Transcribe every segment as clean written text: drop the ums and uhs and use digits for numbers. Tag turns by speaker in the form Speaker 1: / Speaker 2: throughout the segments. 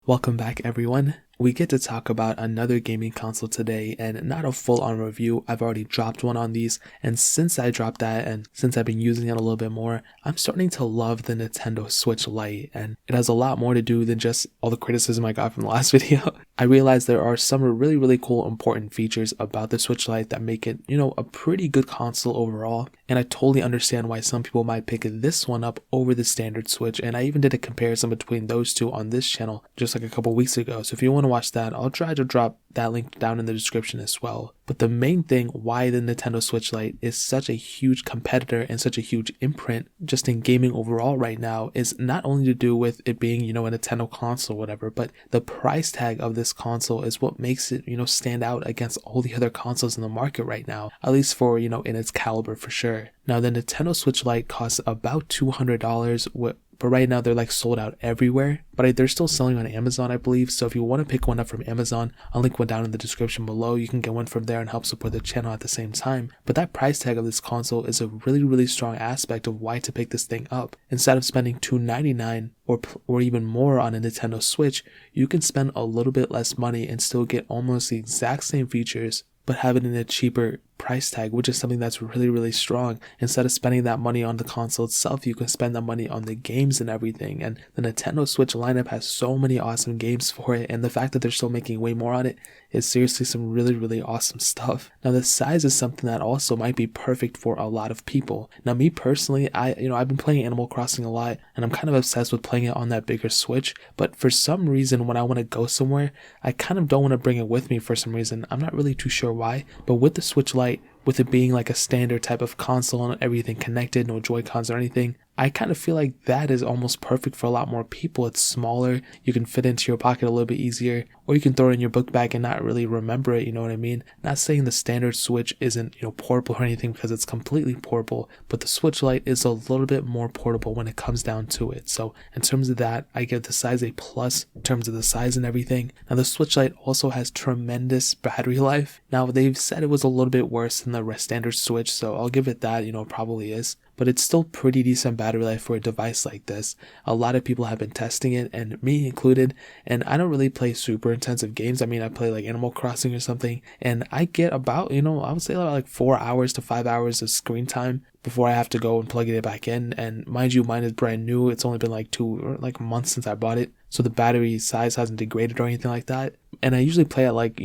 Speaker 1: Welcome back, everyone. We get to talk about another gaming console today, and not a full-on review. I've already dropped one on these, and since I dropped that and since I've been using it a little bit more, I'm starting to love the Nintendo Switch Lite, and it has a lot more to do than just all the criticism I got from the last video. I realized there are some really cool important features about the Switch Lite that make it, a pretty good console overall, and I totally understand why some people might pick this one up over the standard Switch, and I even did a comparison between those two on this channel just like a couple weeks ago, so if you want to watch that, I'll try to drop that link down in the description as well. But the main thing why the Nintendo Switch Lite is such a huge competitor and such a huge imprint just in gaming overall right now is not only to do with it being, a Nintendo console or whatever, but the price tag of this console is what makes it, stand out against all the other consoles in the market right now, at least for, in its caliber for sure. Now, the Nintendo Switch Lite costs about $200, but right now they're like sold out everywhere, but they're still selling on Amazon, I believe. So if you want to pick one up from Amazon, I'll link one down in the description below. You can get one from there and help support the channel at the same time. But that price tag of this console is a really strong aspect of why to pick this thing up. Instead of spending $299 or even more on a Nintendo Switch, you can spend a little bit less money and still get almost the exact same features, but have it in a cheaper price tag, which is something that's really strong. Instead of spending that money on the console itself, you can spend that money on the games and everything, and the Nintendo Switch lineup has so many awesome games for it, and the fact that they're still making way more on it is seriously some really awesome stuff. Now, the size is something that also might be perfect for a lot of people. Now, me personally, I've been playing Animal Crossing a lot, and I'm kind of obsessed with playing it on that bigger Switch, but for some reason when I want to go somewhere, I kind of don't want to bring it with me for some reason. I'm not really too sure why, but with the Switch Lite, with it being like a standard type of console and everything connected, no Joy-Cons or anything, I kind of feel like that is almost perfect for a lot more people. It's smaller, you can fit into your pocket a little bit easier, or you can throw it in your book bag and not really remember it, you know what I mean? Not saying the standard Switch isn't, portable or anything, because it's completely portable, but the Switch Lite is a little bit more portable when it comes down to it. So in terms of that, I give the size a plus in terms of the size and everything. Now, the Switch Lite also has tremendous battery life. Now, they've said it was a little bit worse than the standard Switch, so I'll give it that, it probably is, but it's still pretty decent battery life for a device like this. A lot of people have been testing it, and me included, and I don't really play super intensive games. I mean, I play like Animal Crossing or something, and I get about, I would say like 4 hours to 5 hours of screen time before I have to go and plug it back in. And mind you, mine is brand new. It's only been like 2 or like months since I bought it, so the battery size hasn't degraded or anything like that. And I usually play at like,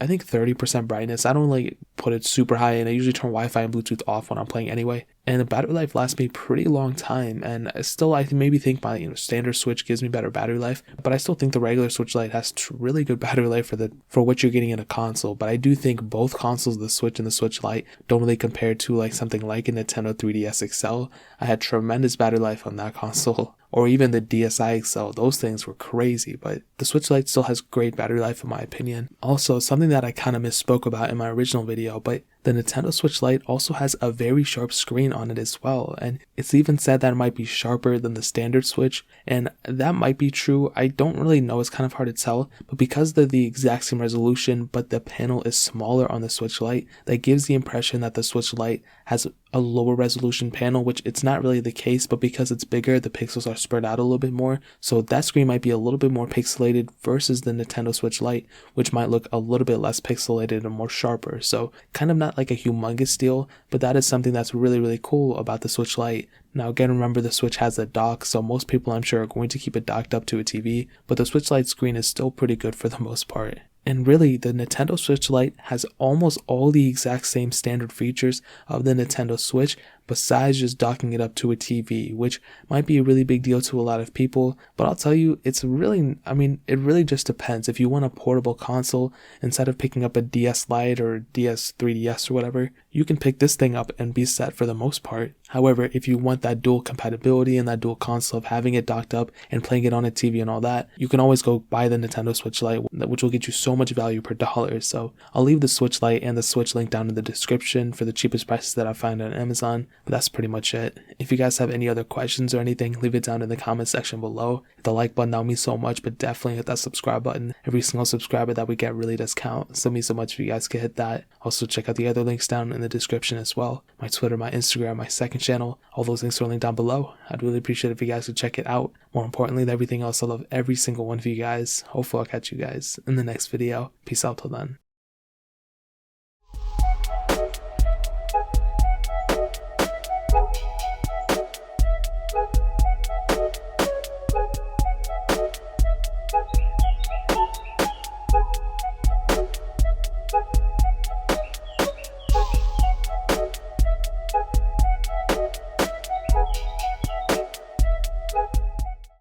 Speaker 1: I think 30% brightness. I don't like put it super high, and I usually turn Wi-Fi and Bluetooth off when I'm playing anyway. And the battery life lasts me pretty long time, and still I maybe think my standard Switch gives me better battery life, but I still think the regular Switch Lite has really good battery life for what you're getting in a console. But I do think both consoles, the Switch and the Switch Lite, don't really compare to like something like a Nintendo 3DS XL. I had tremendous battery life on that console, or even the DSi XL. Those things were crazy, but the Switch Lite still has great battery life in my opinion. Also, something that I kind of misspoke about in my original video, but the Nintendo Switch Lite also has a very sharp screen on it as well, and it's even said that it might be sharper than the standard Switch, and that might be true. I don't really know, it's kind of hard to tell, but because they're the exact same resolution but the panel is smaller on the Switch Lite, that gives the impression that the Switch Lite has a lower resolution panel, which it's not really the case, but because it's bigger, the pixels are spread out a little bit more, so that screen might be a little bit more pixelated versus the Nintendo Switch Lite, which might look a little bit less pixelated and more sharper. So kind of not like a humongous deal, but that is something that's really cool about the Switch Lite. Now again, remember the Switch has a dock, so most people I'm sure are going to keep it docked up to a TV, but the Switch Lite screen is still pretty good for the most part. And really, the Nintendo Switch Lite has almost all the exact same standard features of the Nintendo Switch, besides just docking it up to a TV, which might be a really big deal to a lot of people, but I'll tell you, it really just depends. If you want a portable console, instead of picking up a DS Lite or DS 3DS or whatever, you can pick this thing up and be set for the most part. However, if you want that dual compatibility and that dual console of having it docked up and playing it on a TV and all that, you can always go buy the Nintendo Switch Lite, which will get you so much value per dollar. So I'll leave the Switch Lite and the Switch link down in the description for the cheapest prices that I find on Amazon. But that's pretty much it. If you guys have any other questions or anything, leave it down in the comment section below. Hit the like button, that would mean so much, but definitely hit that subscribe button. Every single subscriber that we get really does count, so it means so much if you guys could hit that. Also check out the other links down in the description as well. My Twitter, my Instagram, my second channel, all those links are linked down below. I'd really appreciate it if you guys could check it out. More importantly than everything else, I love every single one of you guys. Hopefully I'll catch you guys in the next video. Peace out till then.